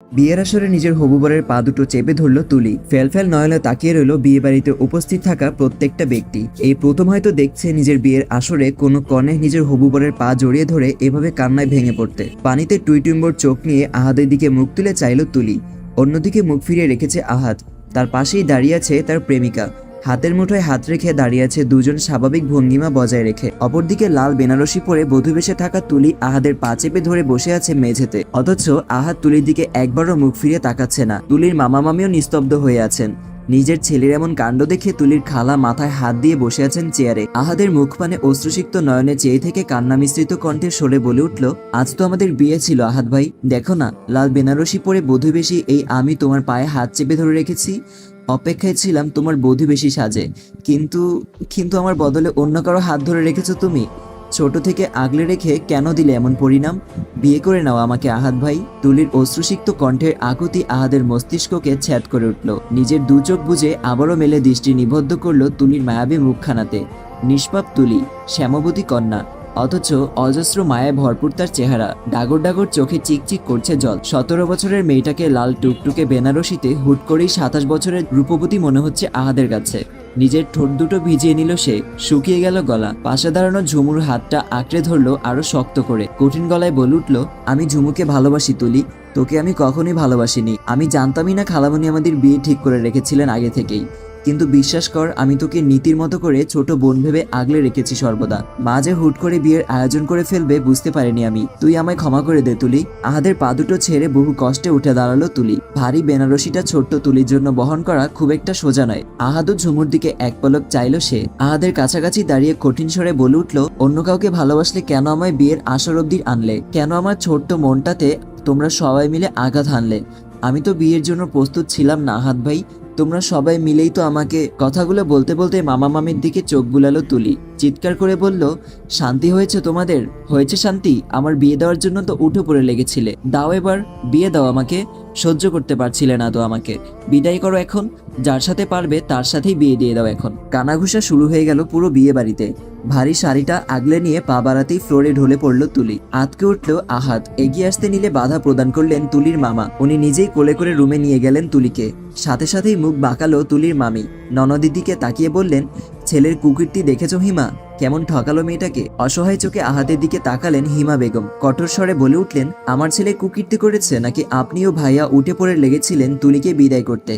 বিয়ের আসরে নিজের হবু বরের পা দুটো চেপে ধরল তুলি। ফেলফেল নয়নে তাকিয়ে রইল বিয়ে বাড়িতে উপস্থিত থাকা প্রত্যেকটা ব্যক্তি। এই প্রথম হয়তো দেখছে নিজের বিয়ের আসরে কোনো কনে নিজের হবু বরের পা জড়িয়ে ধরে এভাবে কান্নায় ভেঙে পড়তে। পানিতে টুইটুম্বর চোখ নিয়ে আহাদের দিকে মুখ তুলে চাইল তুলি। অন্যদিকে মুখ ফিরিয়ে রেখেছে আহাদ। তার পাশেই দাঁড়িয়ে আছে তার প্রেমিকা। হাতের মুঠোয় হাত রেখে দাঁড়িয়ে আছে দুজন স্বাভাবিক ভঙ্গিমা বজায় রেখে। অপরদিকে লাল বেনারসি পরে বধূ বেশে থাকা তুলি আহাদের পা চেপে ধরে বসে আছে মেঝেতে। অথচ আহাদ তুলির দিকে একবারও মুখ ফিরিয়ে তাকাচ্ছে না। তুলির মামা মামিও নিস্তব্ধ হয়ে আছেন। নিজের ছেলের এমন কাণ্ড দেখে তুলির খালা মাথায় হাত দিয়ে বসে আছেন চেয়ারে। আহাদের মুখপানে অশ্রুসিক্ত নয়নে চেয়ে থেকে কান্না মিশ্রিত কণ্ঠে সরে বলে উঠল, আজ তো আমাদের বিয়ে ছিল আহাদ ভাই, দেখো না লাল বেনারসি পরে বধূ বেশি এই আমি তোমার পায়ে হাত চেপে ধরে রেখেছি। অপেক্ষায় ছিলাম তোমার বধূ বেশি সাজে, কিন্তু কিন্তু আমার বদলে অন্য কারো হাত ধরে রেখেছো তুমি। ছোট থেকে আগলে রেখে কেন দিলে এমন পরিণাম? বিয়ে করে নাও আমাকে আহাদ ভাই। তুলির অশ্রুসিক্ত কণ্ঠের আকুতি আহাদের মস্তিষ্ককে ছ্যাদ করে উঠল। নিজের দু চোখ বুজে আবারও মেলে দৃষ্টি নিবদ্ধ করল তুলির মায়াবী মুখখানাতে। নিষ্পাপ তুলি, শ্যামবতী কন্যা, অথচ অজস্র মায়ায় ভরপুর তার চেহারা। ডাগর ডাগর চোখে চিকচিক করছে জল। 17 বছরের মেয়েটাকে লাল টুকটুকে বেনারসিতে হুট করেই 27 বছরের রূপবতী মনে হচ্ছে আহাদের কাছে। নিজের ঠোঁট দুটো ভিজিয়ে নিল সে। শুকিয়ে গেল গলা। পাশে দাঁড়ানো ঝুমুর হাতটা আঁকড়ে ধরলো আরো শক্ত করে। কঠিন গলায় বলে উঠল, আমি ঝুমুকে ভালোবাসি তুলি, তোকে আমি কখনোই ভালোবাসিনি। আমি জানতামই না খালামণি আমাদের বিয়ে ঠিক করে রেখেছিলেন আগে থেকেই। কিন্তু বিশ্বাস কর, আমি তোকে নীতির মতো করে ছোট বোন ভেবে আগলে রেখেছি সর্বদা। মা যে হুট করে বিয়ের আয়োজন করে ফেলবে বুঝতে পারিনি আমি। তুই আমায় ক্ষমা করে দে তুলি। আহাদের পা দুটো ছেড়ে বহু কষ্টে উঠে দাঁড়ালো তুলি। ভারী বেনারসিটা ছোট্ট তুলির জন্য বহন করা খুব একটা সোজা নয়। আহাদও ঝুমুর দিকে এক পলক চাইল সে। আহাদের কাছাকাছি দাঁড়িয়ে কঠিন স্বরে বলে উঠল, অন্য কাউকে ভালোবাসলে কেন আমায় বিয়ের আসর অব্দি আনলে? কেন আমার ছোট্ট মনটাতে তোমরা সবাই মিলে আঘাত হানলে? আমি তো বিয়ের জন্য প্রস্তুত ছিলাম না আহাদ ভাই, তোমরা সবাই মিলেই তো আমাকে। কথাগুলো বলতে বলতে মামা মামির দিকে চোখ বুলালো তুলি। চিৎকার করে বলল, শান্তি হয়েছে তোমাদের? হয়েছে শান্তি? আমার বিয়ে দেওয়ার জন্য তো উঠে পড়ে লেগেছিলে, দাও এবার বিয়ে দাও আমাকে। সহ্য করতে পারছিলে না তো আমাকে, বিদায় করো এখন। যার সাথে পারবে তার সাথেই বিয়ে দিয়ে দাও এখন। কানাঘুষা শুরু হয়ে গেল পুরো বিয়ে বাড়িতে। ভারী শাড়িটা আগলে নিয়ে পা বাড়াতেই ফ্লোরে ঢলে পড়ল তুলি। আতকে উঠল আহাদ। এগিয়ে আসতে নিলে বাধা প্রদান করলেন তুলির মামা। উনি নিজেই কোলে করে রুমে নিয়ে গেলেন তুলিকে। সাথে সাথেই মুখ বাঁকালো তুলির মামি। ননদির দিকে তাকিয়ে বললেন, ছেলের কুকীর্তি দেখেছো হিমা? কেমন ঠকালো মেয়েটাকে। অসহায় চোখে আহাদের দিকে তাকালেন হিমা বেগম। কঠোর স্বরে বলে উঠলেন, আমার ছেলে কুকীর্তি করেছে নাকি আপনিও ভাইয়া উঠে পড়ে লেগেছিলেন তুলিকে বিদায় করতে?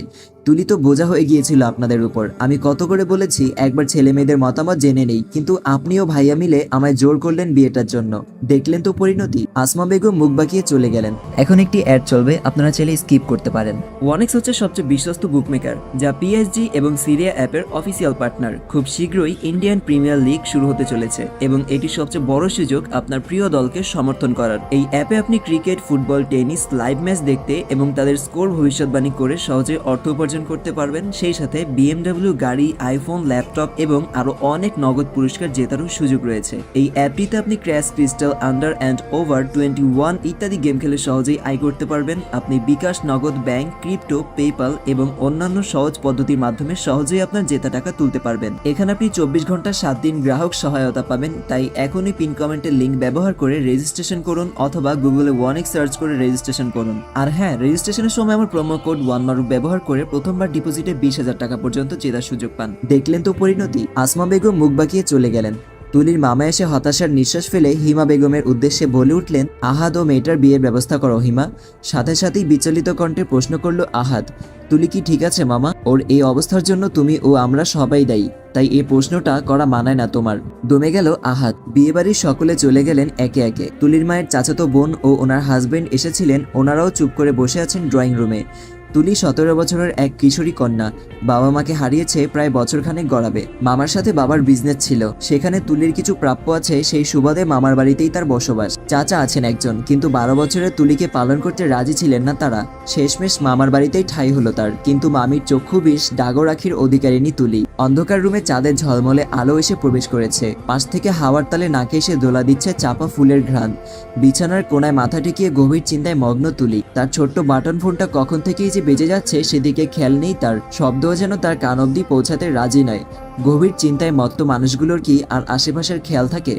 তুলি তো বোঝা হয়ে গিয়েছিল আপনাদের উপর। আমি কত করে বলেছি একবার ছেলে মেয়েদের মতামত জেনে নেই, কিন্তু আপনিও ভাইয়া মিলে আমায় জোর করলেন বিয়েটার জন্য। দেখলেন তো পরিণতি। আসমা বেগম মুখ বাঁকিয়ে চলে গেলেন। এখন একটি অ্যাড চলবে, আপনারা চাইলে স্কিপ করতে পারেন। ওয়ানেক্স হচ্ছে সবচেয়ে বিশ্বস্ত বুকমেকার, যা পিএসজি এবং সিরিয়া অ্যাপের অফিসিয়াল পার্টনার। খুব শীঘ্রই ইন্ডিয়ান প্রিমিয়ার লিগ শুরু হতে চলেছে এবং এটি সবচেয়ে বড় সুযোগ আপনার প্রিয় দলকে সমর্থন করার। এই অ্যাপে আপনি cricket, football, tennis live match দেখতে এবং তাদের স্কোর ভবিষ্যৎবাণী করে সহজে অর্থ উপার্জন করতে পারবেন। সেই সাথে বিএমডব্লিউ গাড়ি, আইফোন, ল্যাপটপ এবং আরো অনেক নগদ পুরস্কার জেতারও সুযোগ রয়েছে। এই অ্যাপটিতে আপনি crash, crystal, under and over 21 ইত্যাদি গেম খেলে সহজেই আয় করতে পারবেন। আপনি বিকাশ, নগদ, ব্যাংক, ক্রিপ্টো, পেপাল এবং অন্যান্য সহজ পদ্ধতির মাধ্যমে সহজেই আপনার জেতা টাকা তুলতে পারবেন। এখানে আপনি 24 ঘন্টা 7 দিন গ্রাহক সহায়তা পাবেন। তাই এখনই পিন কমেন্টের লিঙ্ক ব্যবহার করে রেজিস্ট্রেশন করুন অথবা গুগলে ওয়ানেক্স সার্চ করে রেজিস্ট্রেশন করুন। আর হ্যাঁ, রেজিস্ট্রেশনের সময় আমার প্রোমো কোড ওয়ানমারুফ ব্যবহার করে প্রথমবার ডিপোজিটে 20,000 টাকা পর্যন্ত জেতার সুযোগ পান। দেখলেন তো পরিণতি। আসমা বেগম মুখ বাঁকিয়ে চলে গেলেন। তুলির মামা এসে হতাশার নিঃশ্বাস ফেলে হিমা বেগমের উদ্দেশ্যে বলে উঠলেন, আহাদ ও মেয়েটার বিয়ের ব্যবস্থা করো হিমা। সাথে সাথেই বিচলিত কণ্ঠে প্রশ্ন করলো আহাদ, তুলি কি ঠিক আছে মামা? ওর এই অবস্থার জন্য তুমি ও আমরা সবাই দায়ী, তাই এই প্রশ্নটা করা মানায় না তোমার। দমে গেল আহাদ। বিয়েবাড়ির সকলে চলে গেলেন একে একে। তুলির মায়ের চাচাতো বোন ও ওনার হাজবেন্ড এসেছিলেন। ওনারাও চুপ করে বসে আছেন ড্রয়িং রুমে। তুলি 17 বছরের এক কিশোরী কন্যা। বাবা মাকে হারিয়েছে প্রায় বছরখানেক গড়াবে। মামার সাথে বাবার বিজনেস ছিল, সেখানে তুলির কিছু প্রাপ্য আছে, সেই সুবাদে মামার বাড়িতেই তার বসবাস। চাচা আছেন একজন, কিন্তু 12 বছরের তুলিকে পালন করতে রাজি ছিলেন না তারা। শেষমেশ মামার বাড়িতেই ঠাঁই হলো তার। কিন্তু মামির চক্ষু বিষ ডাগর রাখির অধিকারিণী তুলি। অন্ধকার রুমে চাঁদের ঝলমলে আলো এসে প্রবেশ করেছে। পাশ থেকে হাওয়ার তালে নাকে এসে দোলা দিচ্ছে চাপা ফুলের ঘ্রাণ। বিছানার কোনায় মাথা টিকিয়ে গভীর চিন্তায় মগ্ন তুলি। তার ছোট্ট বাটন ফোনটা কখন থেকেই যে বেজে যাচ্ছে সেদিকে খেয়াল নেই তার। শব্দও যেন তার কান অবধি পৌঁছাতে রাজি নয়। গভীর চিন্তায় মত্ত মানুষগুলোর কি আর আশেপাশের খেয়াল থাকে?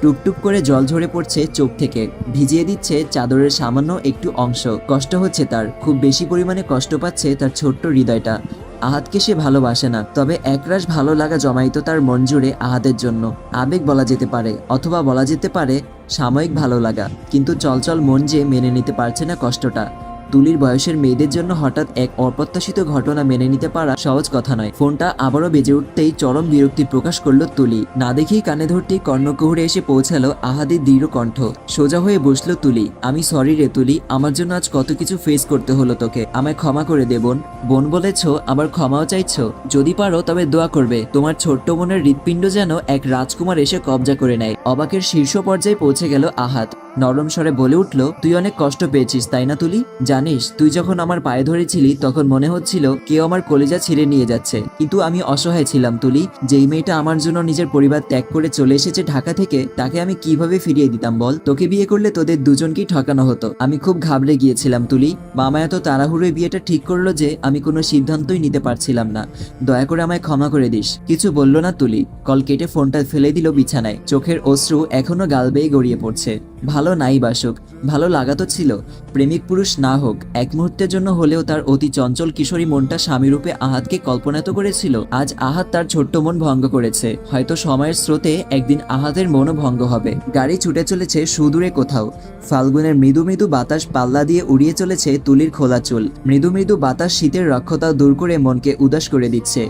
টুকটুক করে জল ঝরে পড়ছে চোখ থেকে, ভিজিয়ে দিচ্ছে চাদরের সামান্য একটু অংশ। কষ্ট হচ্ছে তার, খুব বেশি পরিমাণে কষ্ট পাচ্ছে তার ছোট্ট হৃদয়টা। আহাদকে সে ভালোবাসে না, তবে একরাশ ভালো লাগা জমাইত তার মন জুড়ে আহাদের জন্য। আবেগ বলা যেতে পারে, অথবা বলা যেতে পারে সাময়িক ভালো লাগা। কিন্তু চলচল মন যে মেনে নিতে পারছে না কষ্টটা। তুলির বয়সের মেয়েদের জন্য হঠাৎ এক অপ্রত্যাশিত ঘটনা মেনে নিতে পারা সহজ কথা নয়। ফোনটা আবারও বেজে উঠতেই চরম বিরক্তি প্রকাশ করলো তুলি। না দেখেই কানে ধরতেই কর্ণকুহুরে এসে পৌঁছালো আহাদের দৃঢ় কণ্ঠ। সোজা হয়ে বসলো তুলি। আমি সরি রে তুলি, আমার জন্য আজ কত কিছু ফেস করতে হলো তোকে। আমায় ক্ষমা করে দে বোন। বোন বলেছো, আবার ক্ষমাও চাইছো? যদি পারো তবে দোয়া করবে তোমার ছোট্ট বোনের হৃৎপিণ্ড যেন এক রাজকুমার এসে কবজা করে নেয়। অবাকের শীর্ষ পর্যায়ে পৌঁছে গেল আহাদ। নরম স্বরে বলে উঠল, তুই অনেক কষ্ট পেয়েছিস তাই না তুলি? জানিস, তুই যখন আমার পায়ে ধরেছিলি তখন মনে হচ্ছিল কেউ আমার কলিজা ছিঁড়ে নিয়ে যাচ্ছে। কিন্তু আমি অসহায় ছিলাম তুলি। যেই মেয়েটা আমার জন্য নিজের পরিবার ত্যাগ করে চলে এসেছে ঢাকা থেকে, তাকে আমি কিভাবে ফিরিয়ে দিতাম বল? তোকে বিয়ে করলে তোদের দুজনকেই ঠকানো হতো। আমি খুব ঘাবড়ে গিয়েছিলাম তুলি। মামা এত তাড়াহুড়োয় বিয়েটা ঠিক করলো যে আমি কোনো সিদ্ধান্তই নিতে পারছিলাম না। দয়া করে আমায় ক্ষমা করে দিস। কিছু বলল না তুলি। কল কেটে ফোনটা ফেলে দিল বিছানায়। চোখের অশ্রু এখনো গাল বেয়ে গড়িয়ে পড়ছে। ভালো নাই বাসুক, ভালো লাগা তো ছিল। প্রেমিক পুরুষ না হোক, এক মুহূর্তের জন্য হলেও তার অতি চঞ্চল কিশোরী মনটা স্বামীরূপে আহাদকে কল্পনা তো করেছিল। আজ আহাদ তার ছোট্ট মন ভঙ্গ করেছে। হয়তো সময়ের স্রোতে একদিন আহাদের মনও ভঙ্গ হবে। গাড়ি ছুটে চলেছে সুদূরে কোথাও। ফাল্গুনের মৃদু মৃদু বাতাস পাল্লা দিয়ে উড়িয়ে চলেছে তুলির খোলা চুল। মৃদু মৃদু বাতাস শীতের রক্ষতা দূর করে মনকে উদাস করে দিচ্ছে।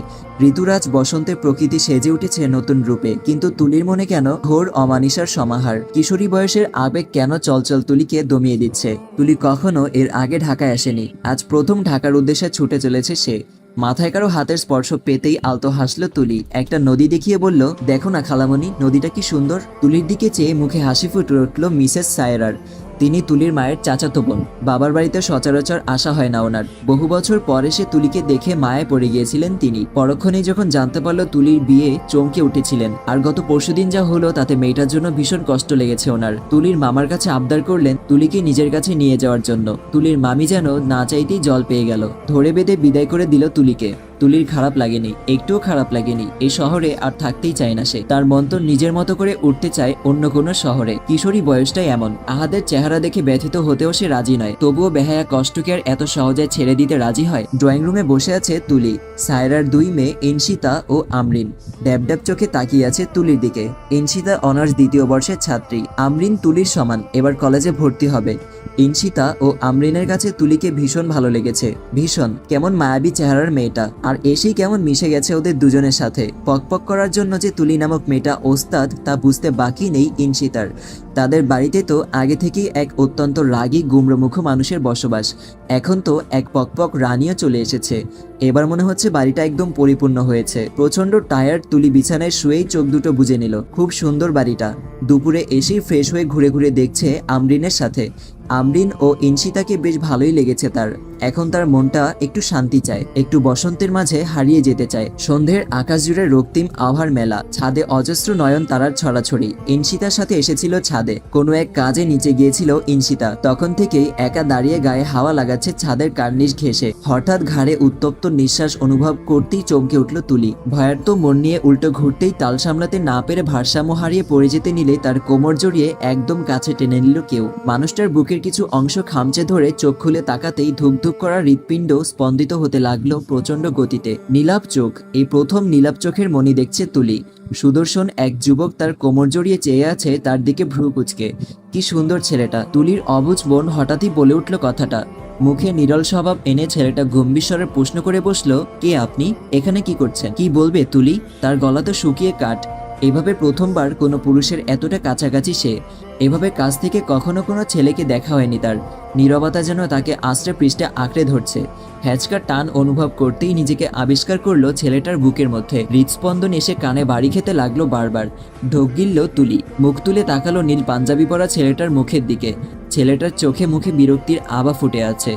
ঋতুরাজ বসন্তের প্রকৃতি সেজে উঠেছে নতুন রূপে, কিন্তু তুলির মনে কেন ঘোর অমানিসার সমাহার। কিশোরী বয়সের আবেগ কেন চলচল তুলিকে দমিয়ে দিচ্ছে। তুলি কখনো এর আগে ঢাকায় আসেনি, আজ প্রথম ঢাকার উদ্দেশ্যে ছুটে চলেছে সে। মাথায় কারো হাতের স্পর্শ পেতেই আলতো হাসলো তুলি। একটা নদী দেখিয়ে বলল, দেখো না খালামণি, নদীটা কি সুন্দর। তুলির দিকে চেয়ে মুখে হাসি ফুটে উঠল মিসেস সায়রার। তিনি তুলির মায়ের চাচাতো বোন। বাবার বাড়িতে সচরাচর আসা হয় না ওনার। বহু বছর পর এসে তুলিকে দেখে মায়ে পড়ে গিয়েছিলেন তিনি। পরক্ষণেই যখন জানতে পারলো তুলির বিয়ে, চমকে উঠেছিলেন। আর গত পরশুদিন যা হলো তাতে মেয়েটার জন্য ভীষণ কষ্ট লেগেছে ওনার। তুলির মামার কাছে আবদার করলেন তুলিকে নিজের কাছে নিয়ে যাওয়ার জন্য। তুলির মামি যেন না চাইতেই জল পেয়ে গেল। ধরে বেঁধে বিদায় করে দিল তুলিকে। তুলির খারাপ লাগেনি, একটুও খারাপ লাগেনি। এই শহরে আর থাকতেই চায় না সে। তার মন তো নিজের মতো করে উঠতে চায় অন্য কোনো শহরে। কিশোরী বয়সটাই এমন। আহাদের চেহারা দেখে ব্যথিত হতেও সে রাজি নয়। তবুও বেহায়া কষ্টকে আর এত সহজে ছেড়ে দিতে রাজি হয়? ড্রয়িং রুমে বসে আছে তুলি। সায়রার দুই মেয়ে ইনশিতা ও আমরিন ড্যাব ড্যাব চোখে তাকিয়ে আছে তুলির দিকে। ইনশিতা অনার্স দ্বিতীয় বর্ষের ছাত্রী। আমরিন তুলির সমান, এবার কলেজে ভর্তি হবে। ইনশিতা ও আমরিনের কাছে তুলিকে ভীষণ ভালো লেগেছে। ভীষণ। কেমন মায়াবী চেহারার মেয়েটা, আর এসেই কেমন মিশে গেছে ওদের দুজনের সাথে। পকপক করার জন্য যে তুলি নামক মেয়েটা ওস্তাদ তা বুঝতে বাকি নেই ইনশিতার। তাদের বাড়িতে তো আগে থেকেই এক অত্যন্ত রাগী গুমরমুখ মানুষের বসবাস। এখন তো এক পকপক রানীও চলে এসেছে। এবার মনে হচ্ছে বাড়িটা একদম পরিপূর্ণ হয়েছে। প্রচন্ড টায়ার্ড তুলি বিছানায় শুয়েই চোখ দুটো বুজে নিল। খুব সুন্দর বাড়িটা। দুপুরে এসেই ফ্রেশ হয়ে ঘুরে ঘুরে দেখছে আমরিনের সাথে। আমরিন ও ইনশিতাকে বেশ ভালোই লেগেছে তার। এখন তার মনটা একটু শান্তি চায়, একটু বসন্তের মাঝে হারিয়ে যেতে চায়। সন্ধ্যের আকাশ জুড়ে রক্তিম আভার মেলা। ছাদে অজস্র নয়ন তারার ছড়াছড়ি। ইনশিতার সাথে এসেছিল ছাদে। কোনো এক কাজে নিচে গিয়েছিল ইনশিতা। তখন থেকেই একা দাঁড়িয়ে গায়ে হাওয়া লাগাচ্ছে ছাদের কার্নিশ ঘেঁষে। হঠাৎ ঘাড়ে উত্তপ্ত নিঃশ্বাস অনুভব করতেই চমকে উঠল তুলি। ভয়ার্ত মন নিয়ে উল্টো ঘুরতেই তাল সামলাতে না পেরে ভারসাম্য হারিয়ে পড়ে যেতে নিলে তার কোমর জড়িয়ে একদম কাছে টেনে নিল কেউ। মানুষটার বুকের কিছু অংশ খামচে ধরে চোখ খুলে তাকাতেই ধুকধুক করা হৃৎপিণ্ড স্পন্দিত হতে লাগলো প্রচন্ড গতিতে। নীলাভ চোখ, এই প্রথম নীলাভ চোখের মনি দেখছে তুলি। সুদর্শন এক যুবক তার কোমর জড়িয়ে চেয়ে আছে তার দিকে ভ্রু কুচকে। কি সুন্দর ছেলেটা। তুলির অবুঝ বোন হঠাৎই বলে উঠল কথাটা। মুখে নিরল স্বভাব এনে ছেলেটা গম্ভীর প্রশ্ন করে বসলো, কে আপনি? এখানে কি করছেন? কি বলবে তুলি? তার গলা তো শুকিয়ে কাঠ। এভাবে প্রথমবার কোনো পুরুষের এতটা কাছাকাছি সে। এভাবে কাছ থেকে কখনো কোনো ছেলেকে দেখা হয়নি তার। নীরবতা যেন তাকে আশ্রে পৃষ্ঠে আঁকড়ে ধরছে। হ্যাচকা টান অনুভব করতেই নিজেকে আবিষ্কার করলো ছেলেটার বুকের মধ্যে। হৃদস্পন্দন এসে কানে বাড়ি খেতে লাগলো বারবার। ঢোক গিলল তুলি। মুখ তুলে তাকালো নীল পাঞ্জাবি পরা ছেলেটার মুখের দিকে। ছেলেটার চোখে মুখে বিরক্তির আভা ফুটে আছে।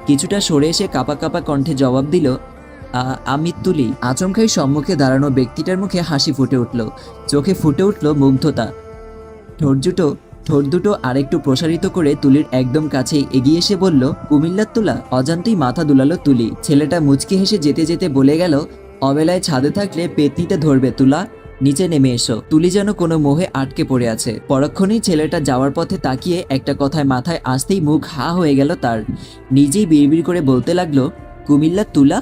কিছুটা সরে এসে কাঁপা কাঁপা কণ্ঠে জবাব দিল, আমি তুলি। আচমকাই সম্মুখে দাঁড়ানো ব্যক্তিটার মুখে হাসি ফুটে উঠল, চোখে ফুটে উঠল মুগ্ধতা। ঠোঁট দুটো আরেকটু প্রসারিত করে তুলির একদম কাছে এগিয়ে এসে বলল, কুমিল্লার তুলা। অজান্তেই মাথা দুলালো তুলি। ছেলেটা মুচকি হেসে যেতে যেতে বলে গেল, অবেলায় ছাদে থাকলে পেতনিতে ধরবে তুলা, নিচে নেমে এসো। তুলি যেন কোনো মোহে আটকে পড়ে আছে। পরক্ষণেই ছেলেটা যাওয়ার পথে তাকিয়ে একটা কথায় মাথায় আসতেই মুখ হা হয়ে গেল তার। নিজেই বিড়বিড় করে বলতে লাগলো, কুমিল্লার তুলা।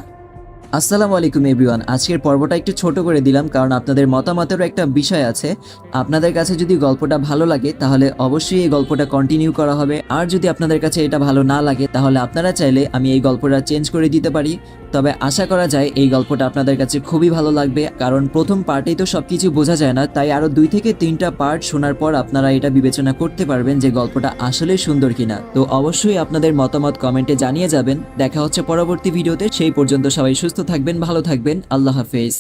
আসসালামু আলাইকুম এভরিওয়ান। আজকের পর্বটা একটু ছোট করে দিলাম কারণ আপনাদের মতামতেরও একটা বিষয় আছে। আপনাদের কাছে যদি গল্পটা ভালো লাগে তাহলে অবশ্যই এই গল্পটা কন্টিনিউ করা হবে, আর যদি আপনাদের কাছে এটা ভালো না লাগে তাহলে আপনারা চাইলে আমি এই গল্পটা চেঞ্জ করে দিতে পারি। তবে আশা করা যায় এই গল্পটা আপনাদের কাছে খুবই ভালো লাগবে, কারণ প্রথম পার্টেই তো সবকিছু বোঝা যায় না, তাই আরো 2 থেকে 3টা পার্ট শোনার পর আপনারা এটা বিবেচনা করতে পারবেন যে গল্পটা আসলেই সুন্দর কিনা। তো অবশ্যই আপনাদের মতামত কমেন্টে জানিয়ে যাবেন। দেখা হচ্ছে পরবর্তী ভিডিওতে। সেই পর্যন্ত সবাই সুস্থ থাকবেন, ভালো থাকবেন। আল্লাহ হাফেজ।